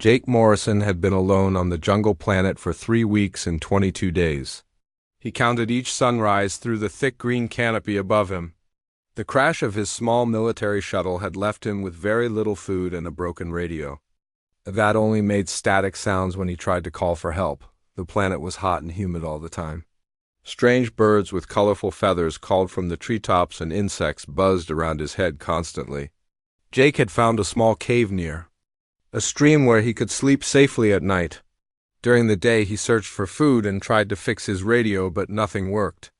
Jake Morrison had been alone on the jungle planet for 3 weeks and 22 days. He counted each sunrise through the thick green canopy above him. The crash of his small military shuttle had left him with very little food and a broken radio. That only made static sounds when he tried to call for help. The planet was hot and humid all the time. Strange birds with colorful feathers called from the treetops and insects buzzed around his head constantly. Jake had found a small cave near, a stream where he could sleep safely at night. During the day he searched for food and tried to fix his radio, but nothing worked.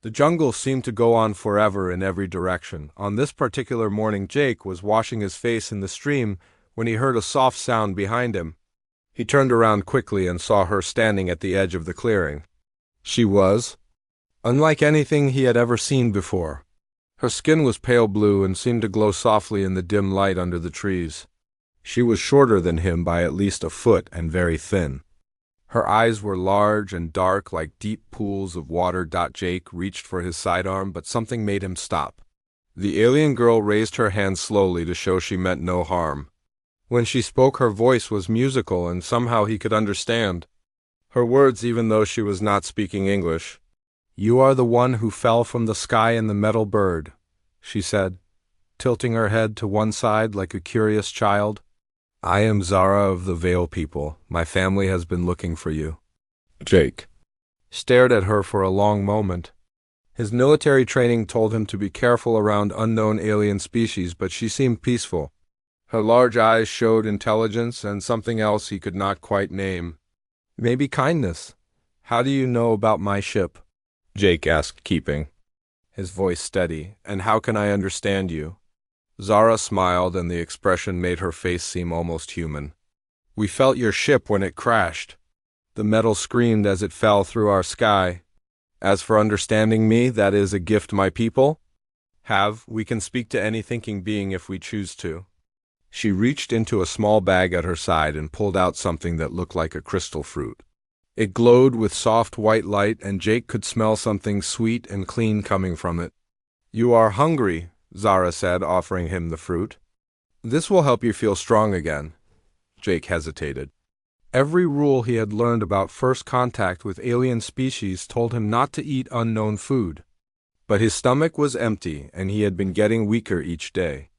The jungle seemed to go on forever in every direction. On this particular morning Jake was washing his face in the stream when he heard a soft sound behind him. He turned around quickly and saw her standing at the edge of the clearing. She was unlike anything he had ever seen before. Her skin was pale blue and seemed to glow softly in the dim light under the trees. She was shorter than him by at least a foot and very thin. Her eyes were large and dark like deep pools of water. Jake reached for his sidearm, but something made him stop. The alien girl raised her hand slowly to show she meant no harm. When she spoke, her voice was musical and somehow he could understand her words even though she was not speaking English. "You are the one who fell from the sky in the metal bird," she said, tilting her head to one side like a curious child. "I am Zara of the Veil people. My family has been looking for you." Jake stared at her for a long moment. His military training told him to be careful around unknown alien species, but she seemed peaceful. Her large eyes showed intelligence and something else he could not quite name. "Maybe kindness. How do you know about my ship?" Jake asked, keeping his voice steady. "And how can I understand you?" Zara smiled, and the expression made her face seem almost human. "We felt your ship when it crashed. The metal screamed as it fell through our sky. As for understanding me, that is a gift my people have. We can speak to any thinking being if we choose to." She reached into a small bag at her side and pulled out something that looked like a crystal fruit. It glowed with soft white light, and Jake could smell something sweet and clean coming from it. "You are hungry," Zara said, offering him the fruit. "This will help you feel strong again." Jake hesitated. Every rule he had learned about first contact with alien species told him not to eat unknown food. But his stomach was empty, and he had been getting weaker each day.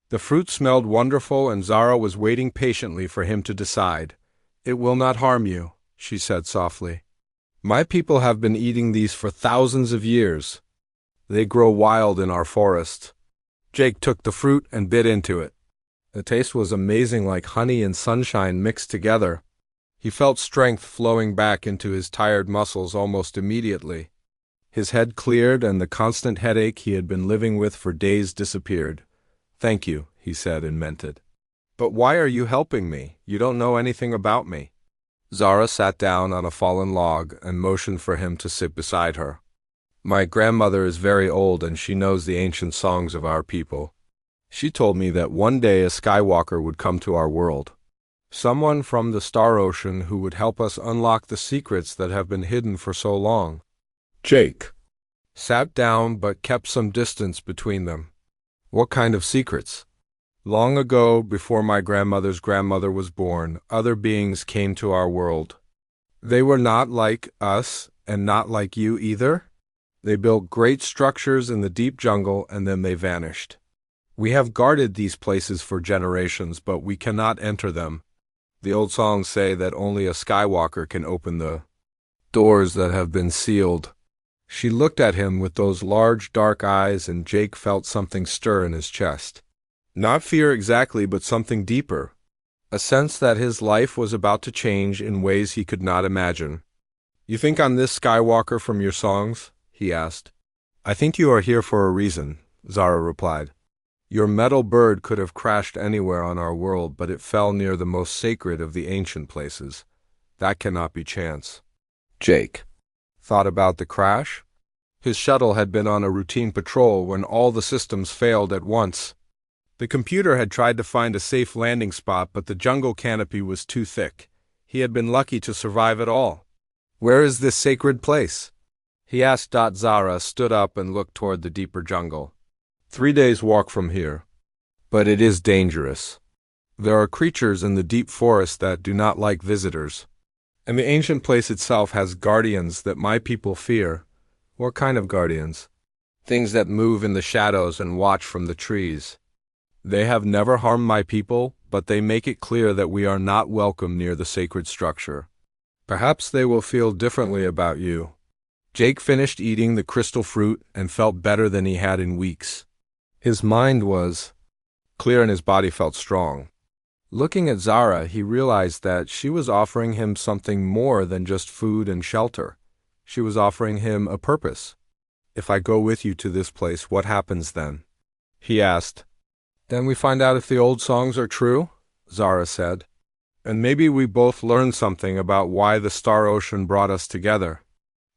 The fruit smelled wonderful, and Zara was waiting patiently for him to decide. "It will not harm you," she said softly. "My people have been eating these for thousands of years. They grow wild in our forests." Jake took the fruit and bit into it. The taste was amazing, like honey and sunshine mixed together. He felt strength flowing back into his tired muscles almost immediately. His head cleared, and the constant headache he had been living with for days disappeared. "Thank you," he said, and meant it. "But why are you helping me? You don't know anything about me." Zara sat down on a fallen log and motioned for him to sit beside her. "My grandmother is very old, and she knows the ancient songs of our people. She told me that one day a Skywalker would come to our world. Someone from the Star Ocean who would help us unlock the secrets that have been hidden for so long." Jake sat down but kept some distance between them. "What kind of secrets?" "Long ago, before my grandmother's grandmother was born, other beings came to our world. They were not like us, and not like you either. They built great structures in the deep jungle, and then they vanished. We have guarded these places for generations, but we cannot enter them. The old songs say that only a Skywalker can open the doors that have been sealed." She looked at him with those large, dark eyes, and Jake felt something stir in his chest. Not fear exactly, but something deeper. A sense that his life was about to change in ways he could not imagine. "You think I'm this Skywalker from your songs?" he asked. "I think you are here for a reason," Zara replied. "Your metal bird could have crashed anywhere on our world, but it fell near the most sacred of the ancient places. That cannot be chance." Jake thought about the crash. His shuttle had been on a routine patrol when all the systems failed at once. The computer had tried to find a safe landing spot, but the jungle canopy was too thick. He had been lucky to survive at all. "Where is this sacred place?" he asked. Zara stood up and looked toward the deeper jungle. 3 days' walk from here. But it is dangerous. There are creatures in the deep forest that do not like visitors. And the ancient place itself has guardians that my people fear. What kind of guardians? Things that move in the shadows and watch from the trees. They have never harmed my people, but they make it clear that we are not welcome near the sacred structure. Perhaps they will feel differently about you. Jake finished eating the crystal fruit and felt better than he had in weeks. His mind was clear and his body felt strong. Looking at Zara, he realized that she was offering him something more than just food and shelter. She was offering him a purpose. "If I go with you to this place, what happens then?" he asked. "Then we find out if the old songs are true," Zara said. "And maybe we both learn something about why the Star Ocean brought us together."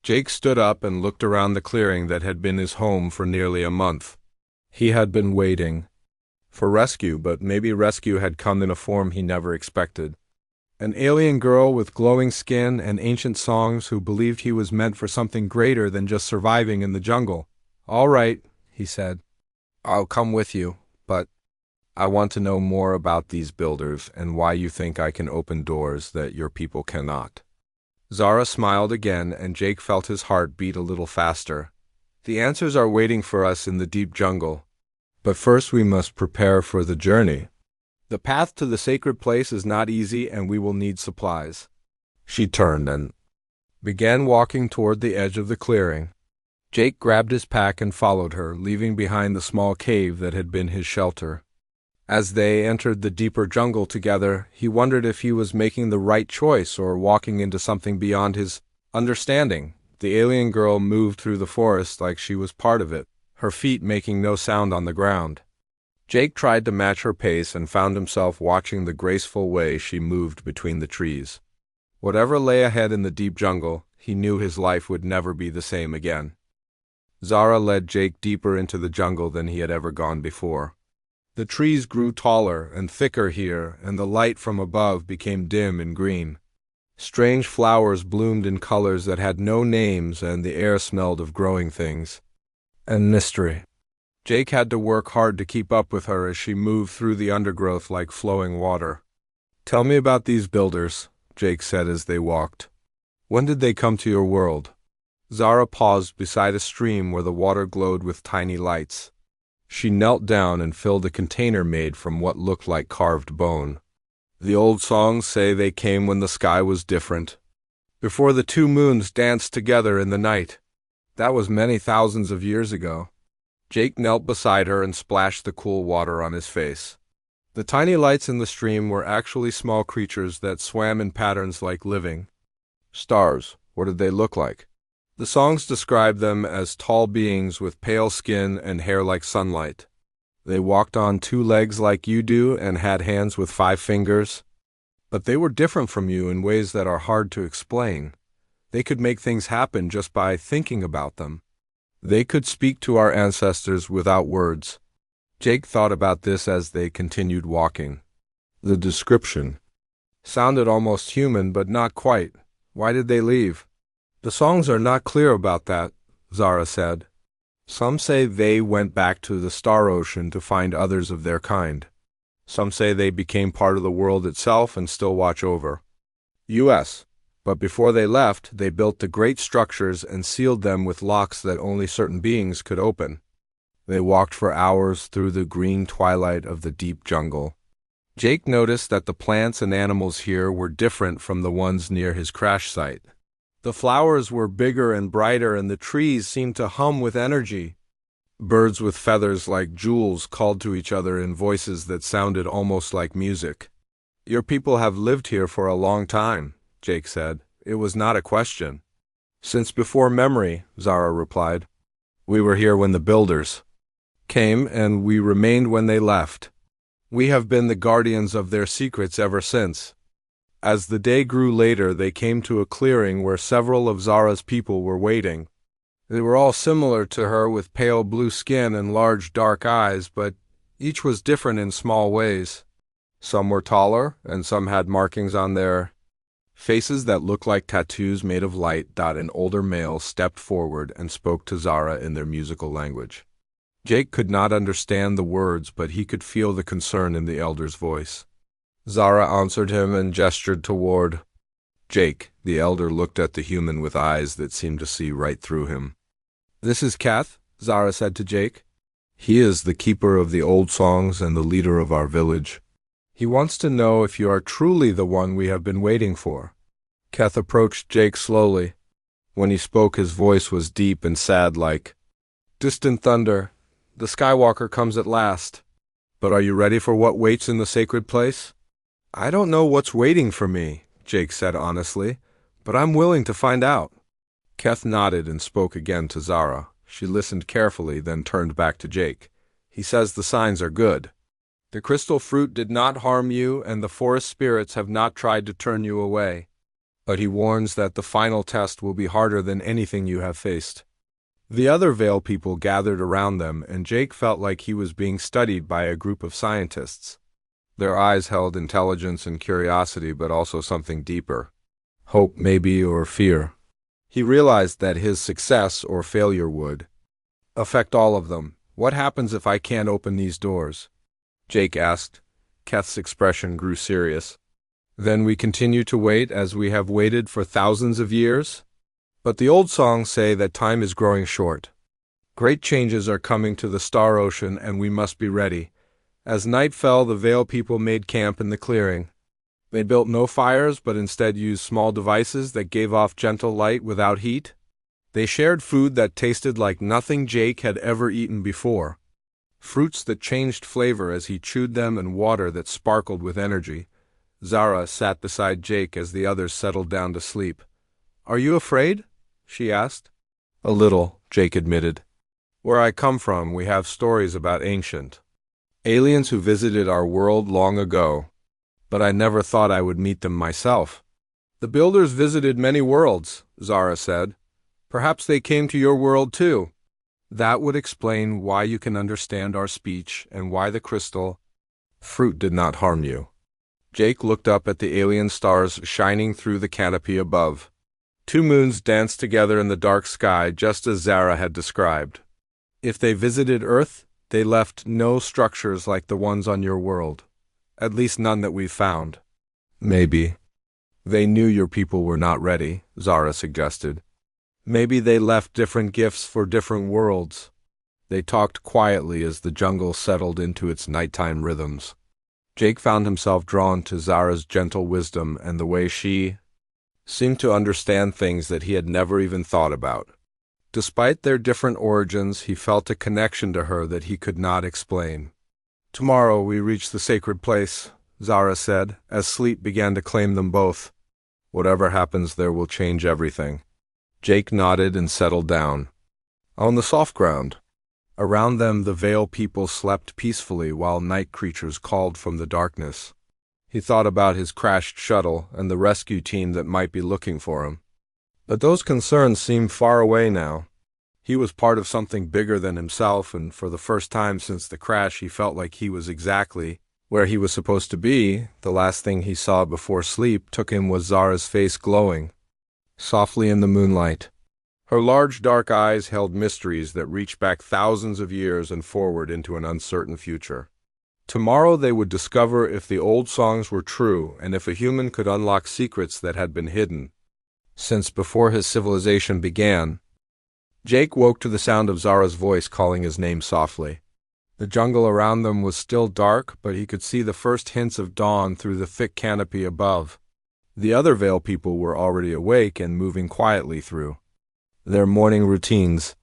Jake stood up and looked around the clearing that had been his home for nearly a month. He had been waiting for rescue, but maybe rescue had come in a form he never expected. An alien girl with glowing skin and ancient songs who believed he was meant for something greater than just surviving in the jungle. "All right," he said. "I'll come with you, but I want to know more about these builders and why you think I can open doors that your people cannot." Zara smiled again, and Jake felt his heart beat a little faster. "The answers are waiting for us in the deep jungle. But first we must prepare for the journey. The path to the sacred place is not easy, and we will need supplies." She turned and began walking toward the edge of the clearing. Jake grabbed his pack and followed her, leaving behind the small cave that had been his shelter. As they entered the deeper jungle together, he wondered if he was making the right choice or walking into something beyond his understanding. The alien girl moved through the forest like she was part of it, her feet making no sound on the ground. Jake tried to match her pace and found himself watching the graceful way she moved between the trees. Whatever lay ahead in the deep jungle, he knew his life would never be the same again. Zara led Jake deeper into the jungle than he had ever gone before. The trees grew taller and thicker here, and the light from above became dim and green. Strange flowers bloomed in colors that had no names, and the air smelled of growing things and mystery. Jake had to work hard to keep up with her as she moved through the undergrowth like flowing water. "Tell me about these builders," Jake said as they walked. "When did they come to your world?" Zara paused beside a stream where the water glowed with tiny lights. She knelt down and filled a container made from what looked like carved bone. "The old songs say they came when the sky was different, before the two moons danced together in the night. That was many thousands of years ago." Jake knelt beside her and splashed the cool water on his face. The tiny lights in the stream were actually small creatures that swam in patterns like living stars. What did they look like? The songs described them as tall beings with pale skin and hair like sunlight. They walked on two legs like you do and had hands with 5 fingers. But they were different from you in ways that are hard to explain. They could make things happen just by thinking about them. They could speak to our ancestors without words. Jake thought about this as they continued walking. The description sounded almost human, but not quite. Why did they leave? "The songs are not clear about that," Zara said. "Some say they went back to the Star Ocean to find others of their kind. Some say they became part of the world itself and still watch over us. But before they left, they built the great structures and sealed them with locks that only certain beings could open." They walked for hours through the green twilight of the deep jungle. Jake noticed that the plants and animals here were different from the ones near his crash site. The flowers were bigger and brighter, and the trees seemed to hum with energy. Birds with feathers like jewels called to each other in voices that sounded almost like music. "Your people have lived here for a long time," Jake said. It was not a question. "Since before memory," Zara replied. "We were here when the builders came, and we remained when they left. We have been the guardians of their secrets ever since." As the day grew later, they came to a clearing where several of Zara's people were waiting. They were all similar to her, with pale blue skin and large dark eyes, but each was different in small ways. Some were taller, and some had markings on their faces that looked like tattoos made of light. An older male stepped forward and spoke to Zara in their musical language. Jake could not understand the words, but he could feel the concern in the elder's voice. Zara answered him and gestured toward Jake. The elder looked at the human with eyes that seemed to see right through him. "This is Keth," Zara said to Jake. "He is the keeper of the old songs and the leader of our village. He wants to know if you are truly the one we have been waiting for." Keth approached Jake slowly. When he spoke, his voice was deep and sad like distant thunder. "The Skywalker comes at last. But are you ready for what waits in the sacred place?" "I don't know what's waiting for me," Jake said honestly, "but I'm willing to find out." Keth nodded and spoke again to Zara. She listened carefully, then turned back to Jake. "He says the signs are good. The crystal fruit did not harm you, and the forest spirits have not tried to turn you away. But he warns that the final test will be harder than anything you have faced." The other Veil people gathered around them, and Jake felt like he was being studied by a group of scientists. Their eyes held intelligence and curiosity, but also something deeper. Hope, maybe, or fear. He realized that his success or failure would affect all of them. "What happens if I can't open these doors?" Jake asked. Keth's expression grew serious. "Then we continue to wait as we have waited for thousands of years? But the old songs say that time is growing short. Great changes are coming to the Star Ocean, and we must be ready." As night fell, the Veil people made camp in the clearing. They built no fires, but instead used small devices that gave off gentle light without heat. They shared food that tasted like nothing Jake had ever eaten before. Fruits that changed flavor as he chewed them, and water that sparkled with energy. Zara sat beside Jake as the others settled down to sleep. "Are you afraid?" she asked. "A little," Jake admitted. "Where I come from, we have stories about ancient aliens who visited our world long ago. But I never thought I would meet them myself." "The builders visited many worlds," Zara said. "Perhaps they came to your world too. That would explain why you can understand our speech and why the crystal fruit did not harm you." Jake looked up at the alien stars shining through the canopy above. 2 moons danced together in the dark sky, just as Zara had described. "If they visited Earth, they left no structures like the ones on your world. At least none that we've found." "Maybe they knew your people were not ready," Zara suggested. "Maybe they left different gifts for different worlds." They talked quietly as the jungle settled into its nighttime rhythms. Jake found himself drawn to Zara's gentle wisdom and the way she seemed to understand things that he had never even thought about. Despite their different origins, he felt a connection to her that he could not explain. "Tomorrow we reach the sacred place," Zara said, as sleep began to claim them both. "Whatever happens there will change everything." Jake nodded and settled down. On the soft ground around them, the Veil people slept peacefully while night creatures called from the darkness. He thought about his crashed shuttle and the rescue team that might be looking for him. But those concerns seemed far away now. He was part of something bigger than himself, and for the first time since the crash he felt like he was exactly where he was supposed to be. The last thing he saw before sleep took him was Zara's face glowing softly in the moonlight. Her large dark eyes held mysteries that reached back thousands of years and forward into an uncertain future. Tomorrow they would discover if the old songs were true and if a human could unlock secrets that had been hidden since before his civilization began. Jake woke to the sound of Zara's voice calling his name softly. The jungle around them was still dark, but he could see the first hints of dawn through the thick canopy above. The other Veil people were already awake and moving quietly through their morning routines.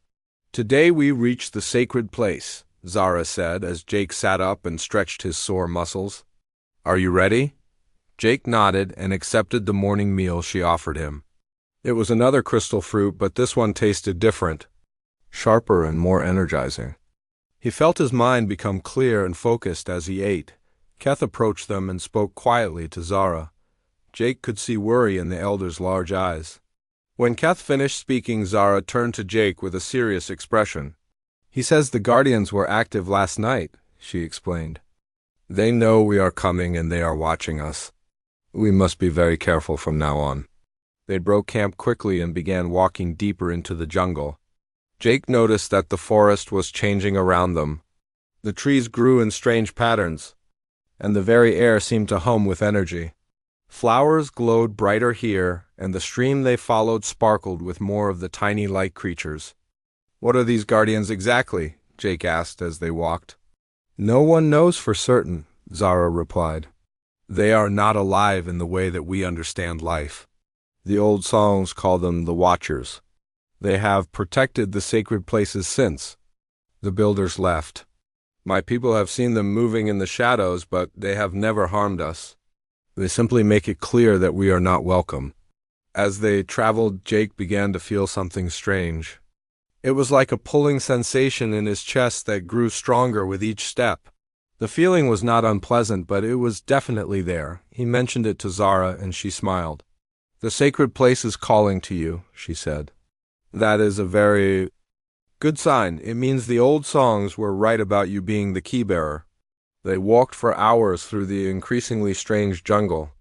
"Today we reach the sacred place," Zara said as Jake sat up and stretched his sore muscles. "Are you ready?" Jake nodded and accepted the morning meal she offered him. It was another crystal fruit, but this one tasted different, sharper and more energizing. He felt his mind become clear and focused as he ate. Keth approached them and spoke quietly to Zara. Jake could see worry in the elder's large eyes. When Keth finished speaking, Zara turned to Jake with a serious expression. "He says the Guardians were active last night," she explained. "They know we are coming and they are watching us. We must be very careful from now on." They broke camp quickly and began walking deeper into the jungle. Jake noticed that the forest was changing around them. The trees grew in strange patterns, and the very air seemed to hum with energy. Flowers glowed brighter here, and the stream they followed sparkled with more of the tiny light creatures. "What are these guardians exactly?" Jake asked as they walked. "No one knows for certain," Zara replied. "They are not alive in the way that we understand life. The old songs call them the Watchers. They have protected the sacred places since the builders left. My people have seen them moving in the shadows, but they have never harmed us. They simply make it clear that we are not welcome." As they traveled, Jake began to feel something strange. It was like a pulling sensation in his chest that grew stronger with each step. The feeling was not unpleasant, but it was definitely there. He mentioned it to Zara, and she smiled. "The sacred place is calling to you," she said. "That is a very good sign. It means the old songs were right about you being the key-bearer." They walked for hours through the increasingly strange jungle.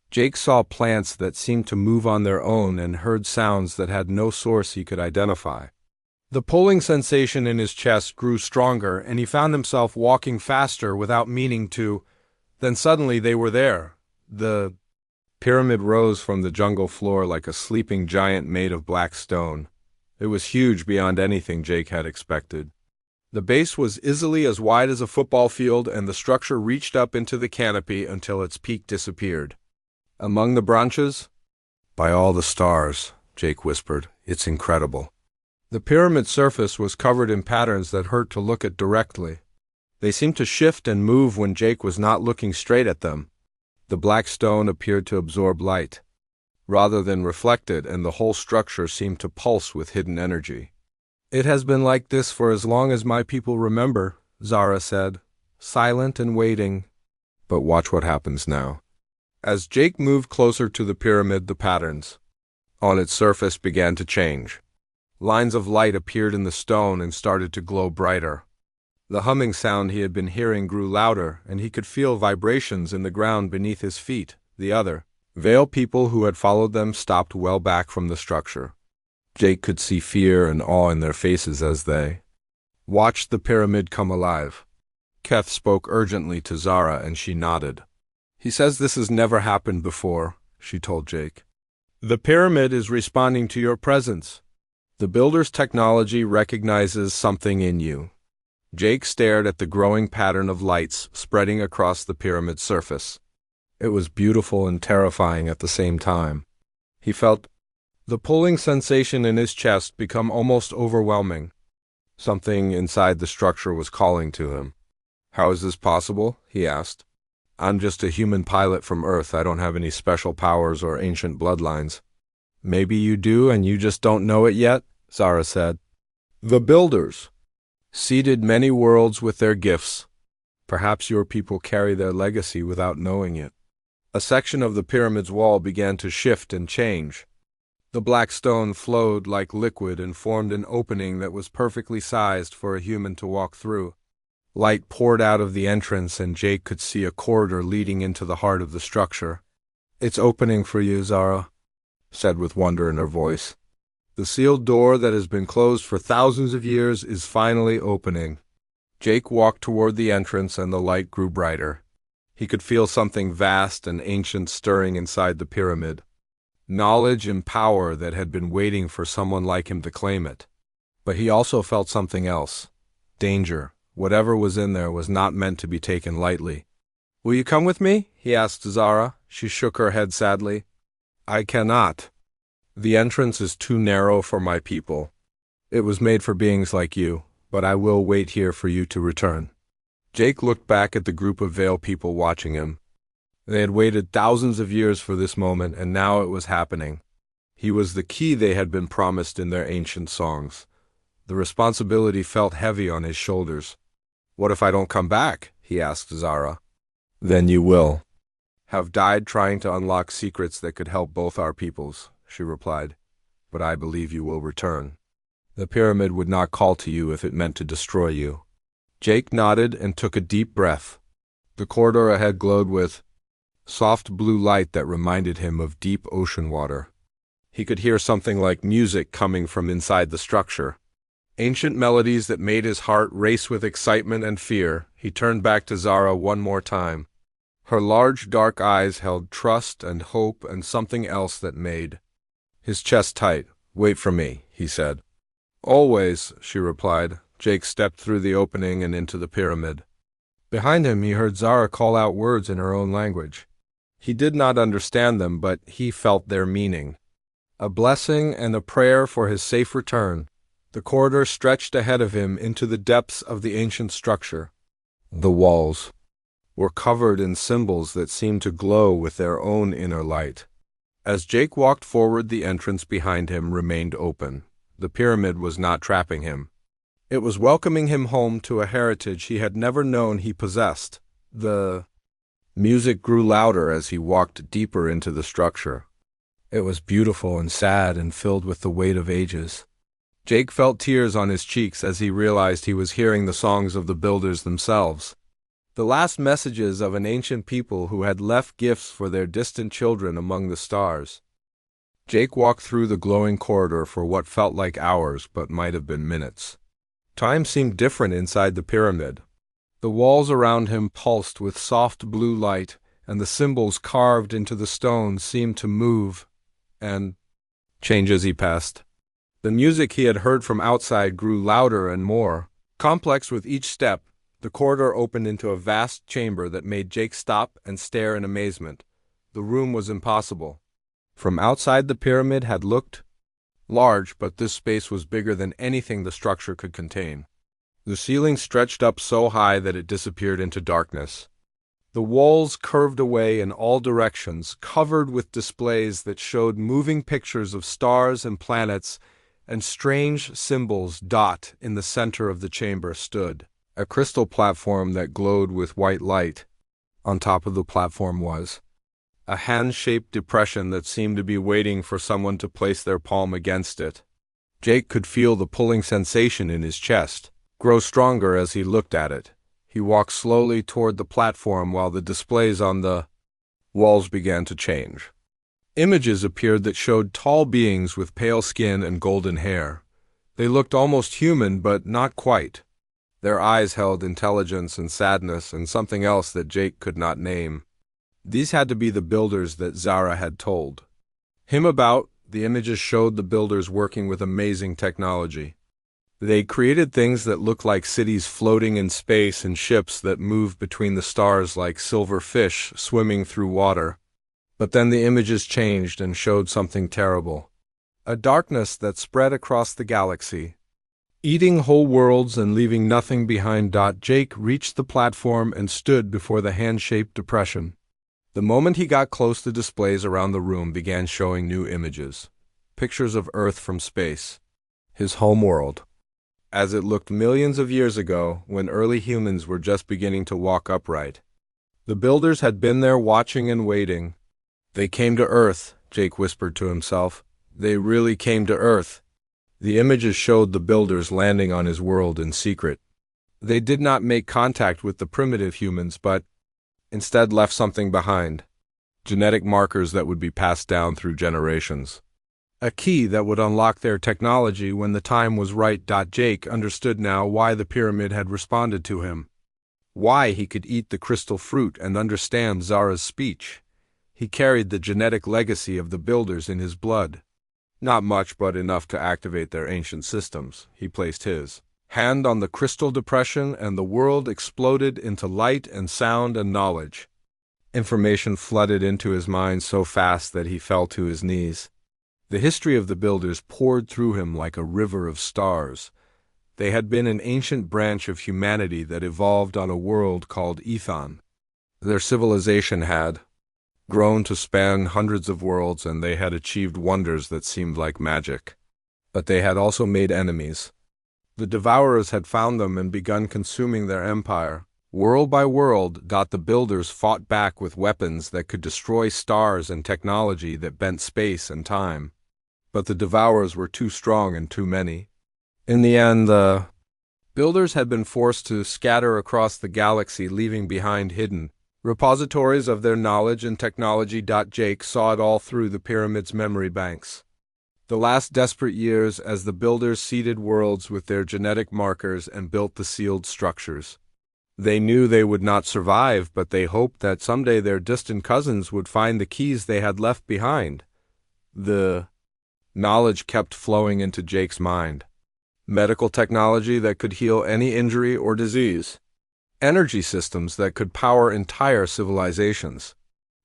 Jake saw plants that seemed to move on their own and heard sounds that had no source he could identify. The pulling sensation in his chest grew stronger, and he found himself walking faster without meaning to. Then suddenly they were there. The pyramid rose from the jungle floor like a sleeping giant made of black stone. It was huge beyond anything Jake had expected. The base was easily as wide as a football field, and the structure reached up into the canopy until its peak disappeared. Among the branches, "By all the stars," Jake whispered, "it's incredible." The pyramid surface was covered in patterns that hurt to look at directly. They seemed to shift and move when Jake was not looking straight at them. The black stone appeared to absorb light, rather than reflect it, and the whole structure seemed to pulse with hidden energy. "It has been like this for as long as my people remember," Zara said, "silent and waiting. But watch what happens now." As Jake moved closer to the pyramid, the patterns on its surface began to change. Lines of light appeared in the stone and started to glow brighter. The humming sound he had been hearing grew louder, and he could feel vibrations in the ground beneath his feet. The other Veil people who had followed them stopped well back from the structure. Jake could see fear and awe in their faces as they watched the pyramid come alive. Keth spoke urgently to Zara, and she nodded. "He says this has never happened before," she told Jake. "The pyramid is responding to your presence. The builder's technology recognizes something in you." Jake stared at the growing pattern of lights spreading across the pyramid's surface. It was beautiful and terrifying at the same time. He felt the pulling sensation in his chest become almost overwhelming. Something inside the structure was calling to him. "How is this possible?" he asked. "I'm just a human pilot from Earth. I don't have any special powers or ancient bloodlines." "Maybe you do and you just don't know it yet," Zara said. "The builders seeded many worlds with their gifts. Perhaps your people carry their legacy without knowing it." A section of the pyramid's wall began to shift and change. The black stone flowed like liquid and formed an opening that was perfectly sized for a human to walk through. Light poured out of the entrance, and Jake could see a corridor leading into the heart of the structure. "It's opening for you," Zara said with wonder in her voice. "The sealed door that has been closed for thousands of years is finally opening." Jake walked toward the entrance, and the light grew brighter. He could feel something vast and ancient stirring inside the pyramid. Knowledge and power that had been waiting for someone like him to claim it. But he also felt something else. Danger. Whatever was in there was not meant to be taken lightly. "Will you come with me?" he asked Zara. She shook her head sadly. "I cannot. The entrance is too narrow for my people. It was made for beings like you, but I will wait here for you to return." Jake looked back at the group of Veil people watching him. They had waited thousands of years for this moment, and now it was happening. He was the key they had been promised in their ancient songs. The responsibility felt heavy on his shoulders. "What if I don't come back?" he asked Zara. "Then you will have died trying to unlock secrets that could help both our peoples," she replied. "But I believe you will return. The pyramid would not call to you if it meant to destroy you." Jake nodded and took a deep breath. The corridor ahead glowed with soft blue light that reminded him of deep ocean water. He could hear something like music coming from inside the structure. Ancient melodies that made his heart race with excitement and fear. He turned back to Zara one more time. Her large dark eyes held trust and hope and something else that made his chest tight. "Wait for me," he said. "Always," she replied. Jake stepped through the opening and into the pyramid. Behind him he heard Zara call out words in her own language. He did not understand them, but he felt their meaning. A blessing and a prayer for his safe return. The corridor stretched ahead of him into the depths of the ancient structure. The walls were covered in symbols that seemed to glow with their own inner light. As Jake walked forward, the entrance behind him remained open. The pyramid was not trapping him. It was welcoming him home to a heritage he had never known he possessed. The music grew louder as he walked deeper into the structure. It was beautiful and sad and filled with the weight of ages. Jake felt tears on his cheeks as he realized he was hearing the songs of the builders themselves. The last messages of an ancient people who had left gifts for their distant children among the stars. Jake walked through the glowing corridor for what felt like hours but might have been minutes. Time seemed different inside the pyramid. The walls around him pulsed with soft blue light, and the symbols carved into the stone seemed to move and change as he passed. The music he had heard from outside grew louder and more complex with each step. The corridor opened into a vast chamber that made Jake stop and stare in amazement. The room was impossible. From outside, the pyramid had looked large, but this space was bigger than anything the structure could contain. The ceiling stretched up so high that it disappeared into darkness. The walls curved away in all directions, covered with displays that showed moving pictures of stars and planets, and strange symbols. In the center of the chamber stood a crystal platform that glowed with white light. On top of the platform was a hand-shaped depression that seemed to be waiting for someone to place their palm against it. Jake could feel the pulling sensation in his chest grow stronger as he looked at it. He walked slowly toward the platform while the displays on the walls began to change. Images appeared that showed tall beings with pale skin and golden hair. They looked almost human, but not quite. Their eyes held intelligence and sadness and something else that Jake could not name. These had to be the builders that Zara had told him about. The images showed the builders working with amazing technology. They created things that looked like cities floating in space and ships that moved between the stars like silver fish swimming through water. But then the images changed and showed something terrible. A darkness that spread across the galaxy, eating whole worlds and leaving nothing behind. Jake reached the platform and stood before the hand-shaped depression. The moment he got close, the displays around the room began showing new images. Pictures of Earth from space, his homeworld, as it looked millions of years ago when early humans were just beginning to walk upright. The builders had been there watching and waiting. They came to Earth, Jake whispered to himself. They really came to Earth. The images showed the builders landing on his world in secret. They did not make contact with the primitive humans, but instead left something behind. Genetic markers that would be passed down through generations. A key that would unlock their technology when the time was right. Jake understood now why the pyramid had responded to him. Why he could eat the crystal fruit and understand Zara's speech. He carried the genetic legacy of the builders in his blood. Not much, but enough to activate their ancient systems. He placed his hand on the crystal depression, and the world exploded into light and sound and knowledge. Information flooded into his mind so fast that he fell to his knees. The history of the builders poured through him like a river of stars. They had been an ancient branch of humanity that evolved on a world called Ethan. Their civilization had grown to span hundreds of worlds, and they had achieved wonders that seemed like magic. But they had also made enemies. The Devourers had found them and begun consuming their empire. World by world, the builders fought back with weapons that could destroy stars and technology that bent space and time. But the Devourers were too strong and too many. In the end, the builders had been forced to scatter across the galaxy, leaving behind hidden repositories of their knowledge and technology. Jake saw it all through the pyramid's memory banks. The last desperate years as the builders seeded worlds with their genetic markers and built the sealed structures. They knew they would not survive, but they hoped that someday their distant cousins would find the keys they had left behind. The knowledge kept flowing into Jake's mind. Medical technology that could heal any injury or disease. Energy systems that could power entire civilizations.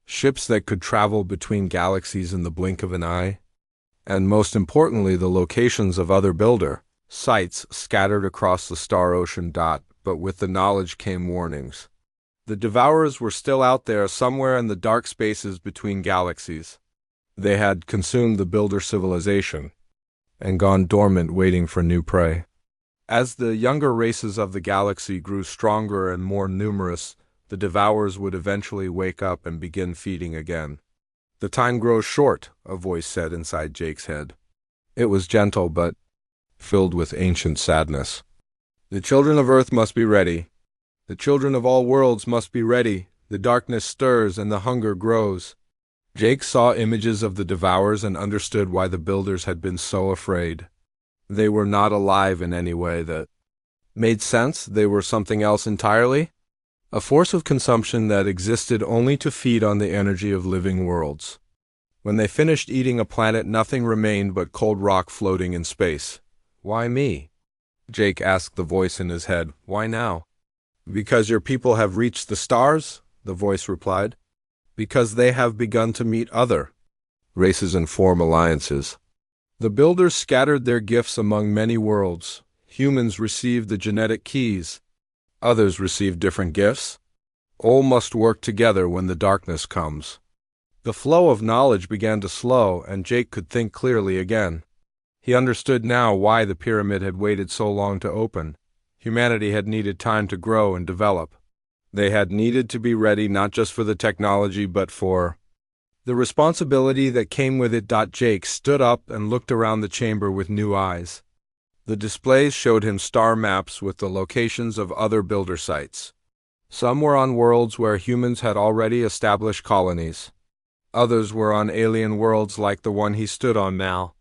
Ships that could travel between galaxies in the blink of an eye. And most importantly, the locations of other builder sites scattered across the star ocean. But with the knowledge came warnings. The Devourers were still out there somewhere in the dark spaces between galaxies. They had consumed the builder civilization and gone dormant, waiting for new prey. As the younger races of the galaxy grew stronger and more numerous, the Devourers would eventually wake up and begin feeding again. "The time grows short," a voice said inside Jake's head. It was gentle but filled with ancient sadness. "The children of Earth must be ready. The children of all worlds must be ready. The darkness stirs and the hunger grows." Jake saw images of the Devourers and understood why the builders had been so afraid. They were not alive in any way that made sense. They were something else entirely. A force of consumption that existed only to feed on the energy of living worlds. When they finished eating a planet, nothing remained but cold rock floating in space. "Why me?" Jake asked the voice in his head. "Why now?" "Because your people have reached the stars," the voice replied. "Because they have begun to meet other races and form alliances." The builders scattered their gifts among many worlds. Humans received the genetic keys. Others received different gifts. All must work together when the darkness comes. The flow of knowledge began to slow, and Jake could think clearly again. He understood now why the pyramid had waited so long to open. Humanity had needed time to grow and develop. They had needed to be ready not just for the technology but for the responsibility that came with it. Jake stood up and looked around the chamber with new eyes. The displays showed him star maps with the locations of other builder sites. Some were on worlds where humans had already established colonies. Others were on alien worlds like the one he stood on now.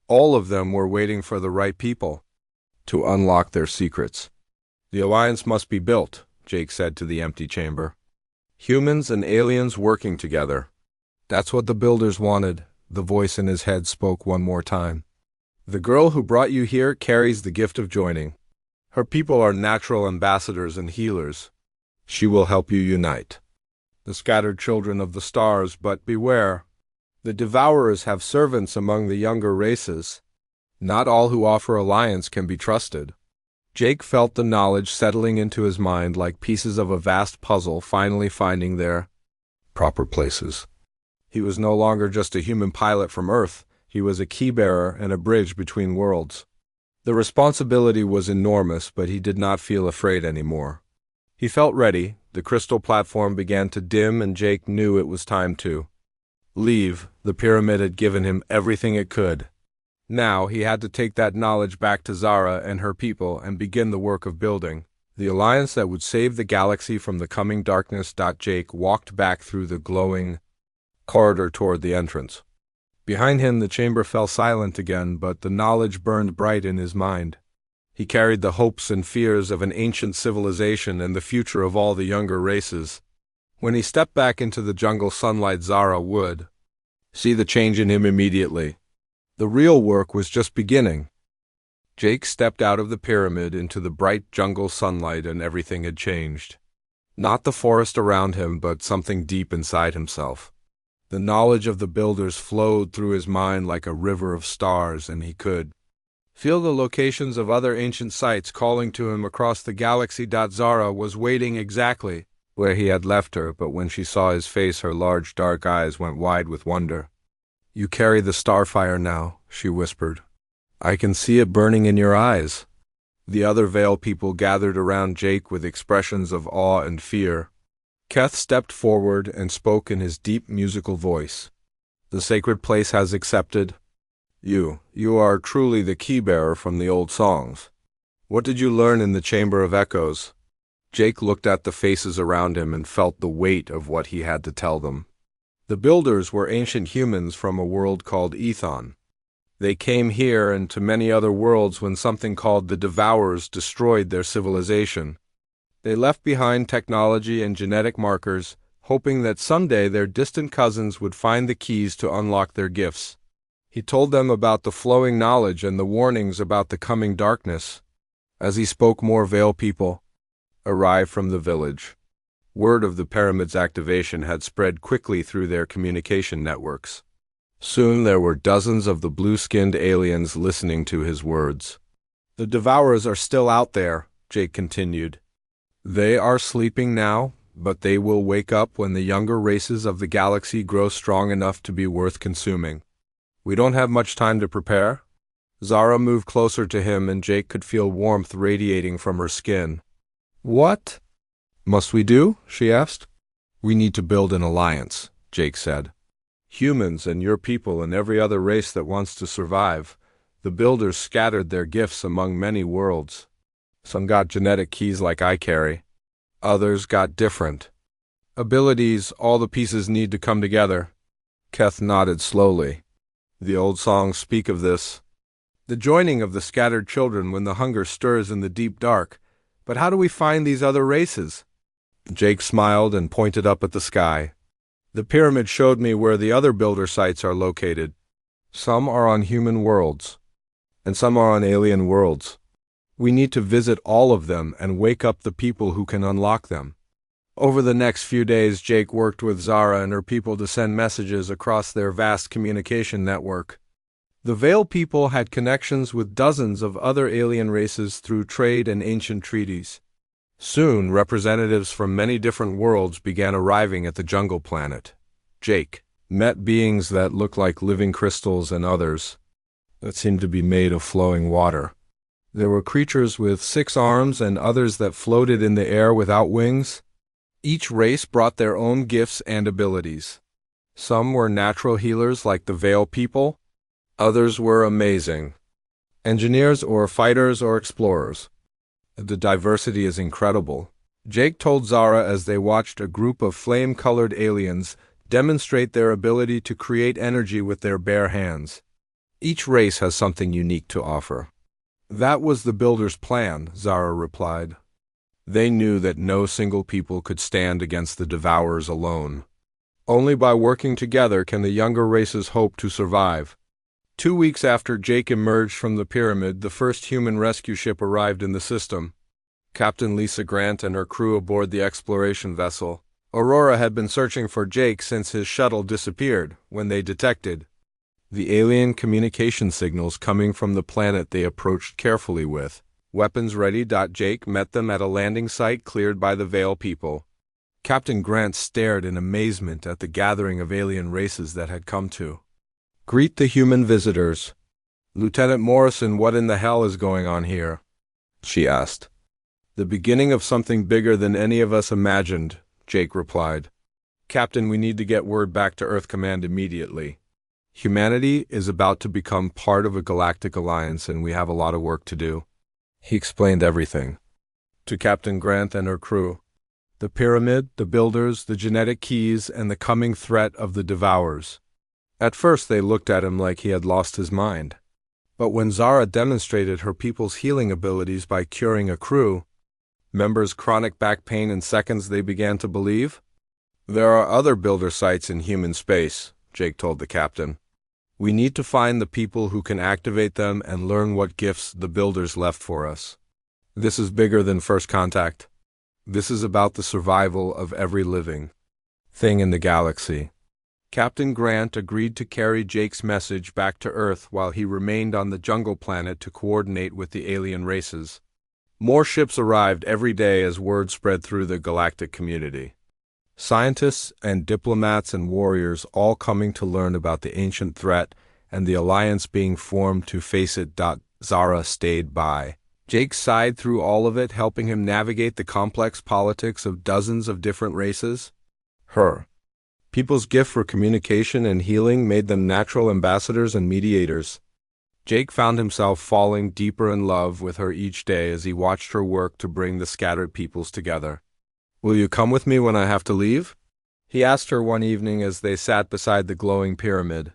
All of them were waiting for the right people to unlock their secrets. "The alliance must be built," Jake said to the empty chamber. "Humans and aliens working together. That's what the builders wanted." The voice in his head spoke one more time. "The girl who brought you here carries the gift of joining. Her people are natural ambassadors and healers. She will help you unite the scattered children of the stars, but beware. The Devourers have servants among the younger races. Not all who offer alliance can be trusted." Jake felt the knowledge settling into his mind like pieces of a vast puzzle finally finding their proper places. He was no longer just a human pilot from Earth. He was a key-bearer and a bridge between worlds. The responsibility was enormous, but he did not feel afraid anymore. He felt ready. The crystal platform began to dim, and Jake knew it was time to leave. The pyramid had given him everything it could. Now he had to take that knowledge back to Zara and her people and begin the work of building the alliance that would save the galaxy from the coming darkness. Jake walked back through the glowing corridor toward the entrance. Behind him, the chamber fell silent again, but the knowledge burned bright in his mind. He carried the hopes and fears of an ancient civilization and the future of all the younger races. When he stepped back into the jungle sunlight, Zara would see the change in him immediately. The real work was just beginning. Jake stepped out of the pyramid into the bright jungle sunlight, and everything had changed. Not the forest around him, but something deep inside himself. The knowledge of the builders flowed through his mind like a river of stars, and he could feel the locations of other ancient sites calling to him across the galaxy. Zara was waiting exactly where he had left her, but when she saw his face, her large dark eyes went wide with wonder. "You carry the starfire now," she whispered. "I can see it burning in your eyes." The other Veil people gathered around Jake with expressions of awe and fear. Keth stepped forward and spoke in his deep musical voice. "The sacred place has accepted you. You are truly the key-bearer from the old songs. What did you learn in the Chamber of Echoes?" Jake looked at the faces around him and felt the weight of what he had to tell them. The builders were ancient humans from a world called Ethon. They came here and to many other worlds when something called the Devourers destroyed their civilization. They left behind technology and genetic markers, hoping that someday their distant cousins would find the keys to unlock their gifts. He told them about the flowing knowledge and the warnings about the coming darkness. As he spoke, more Veil people arrived from the village. Word of the pyramid's activation had spread quickly through their communication networks. Soon there were dozens of the blue-skinned aliens listening to his words. "The Devourers are still out there," Jake continued. "They are sleeping now, but they will wake up when the younger races of the galaxy grow strong enough to be worth consuming. We don't have much time to prepare." Zara moved closer to him, and Jake could feel warmth radiating from her skin. "What must we do?" she asked. "We need to build an alliance," Jake said. "Humans and your people and every other race that wants to survive." The builders scattered their gifts among many worlds. Some got genetic keys like I carry. Others got different abilities. All the pieces need to come together. Keth nodded slowly. The old songs speak of this. The joining of the scattered children when the hunger stirs in the deep dark. But how do we find these other races? Jake smiled and pointed up at the sky. The pyramid showed me where the other builder sites are located. Some are on human worlds, and some are on alien worlds. We need to visit all of them and wake up the people who can unlock them. Over the next few days, Jake worked with Zara and her people to send messages across their vast communication network. The Veil people had connections with dozens of other alien races through trade and ancient treaties. Soon, representatives from many different worlds began arriving at the jungle planet. Jake met beings that looked like living crystals and others that seemed to be made of flowing water. There were creatures with 6 arms and others that floated in the air without wings. Each race brought their own gifts and abilities. Some were natural healers like the Veil people. Others were amazing engineers or fighters or explorers. The diversity is incredible, Jake told Zara as they watched a group of flame-colored aliens demonstrate their ability to create energy with their bare hands. Each race has something unique to offer. That was the builder's plan, Zara replied. They knew that no single people could stand against the Devourers alone. Only by working together can the younger races hope to survive. 2 weeks after Jake emerged from the pyramid, the first human rescue ship arrived in the system. Captain Lisa Grant and her crew aboard the exploration vessel. Aurora had been searching for Jake since his shuttle disappeared when they detected the alien communication signals coming from the planet they approached carefully with. Weapons ready. Jake met them at a landing site cleared by the Veil people. Captain Grant stared in amazement at the gathering of alien races that had come to greet the human visitors. "Lieutenant Morrison, what in the hell is going on here?" she asked. "The beginning of something bigger than any of us imagined," Jake replied. "Captain, we need to get word back to Earth Command immediately. Humanity is about to become part of a galactic alliance and we have a lot of work to do." He explained everything to Captain Grant and her crew. The pyramid, the builders, the genetic keys, and the coming threat of the Devourers. At first they looked at him like he had lost his mind. But when Zara demonstrated her people's healing abilities by curing a crew members' chronic back pain in seconds, they began to believe. "There are other builder sites in human space," Jake told the captain. "We need to find the people who can activate them and learn what gifts the builders left for us. This is bigger than first contact. This is about the survival of every living thing in the galaxy." Captain Grant agreed to carry Jake's message back to Earth while he remained on the jungle planet to coordinate with the alien races. More ships arrived every day as word spread through the galactic community. Scientists and diplomats and warriors all coming to learn about the ancient threat and the alliance being formed to face it. Zara stayed by. Jake sighed through all of it, helping him navigate the complex politics of dozens of different races. Her people's gift for communication and healing made them natural ambassadors and mediators. Jake found himself falling deeper in love with her each day as he watched her work to bring the scattered peoples together. "Will you come with me when I have to leave?" he asked her one evening as they sat beside the glowing pyramid.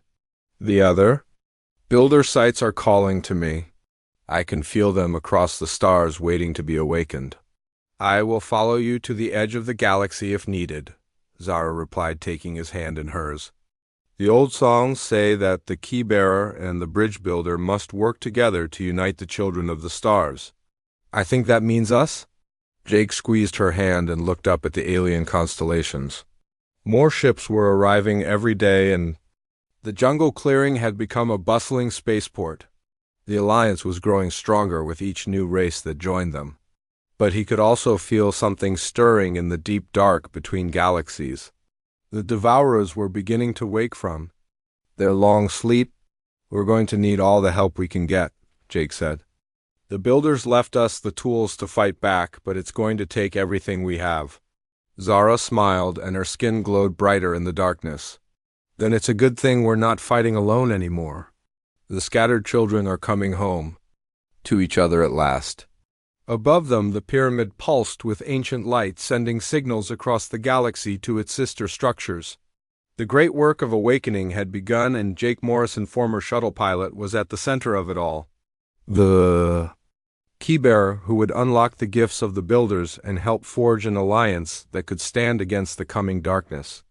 "The other builder sites are calling to me. I can feel them across the stars waiting to be awakened. I will follow you to the edge of the galaxy if needed, Zara replied, taking his hand in hers. The old songs say that the key bearer and the bridge builder must work together to unite the children of the stars. I think that means us? Jake squeezed her hand and looked up at the alien constellations. More ships were arriving every day, and the jungle clearing had become a bustling spaceport. The alliance was growing stronger with each new race that joined them. But he could also feel something stirring in the deep dark between galaxies. The Devourers were beginning to wake from their long sleep. We're going to need all the help we can get, Jake said. The builders left us the tools to fight back, but it's going to take everything we have. Zara smiled, and her skin glowed brighter in the darkness. Then it's a good thing we're not fighting alone anymore. The scattered children are coming home to each other at last. Above them, the pyramid pulsed with ancient light, sending signals across the galaxy to its sister structures. The great work of awakening had begun, and Jake Morrison, former shuttle pilot, was at the center of it all. The keybearer who would unlock the gifts of the builders and help forge an alliance that could stand against the coming darkness.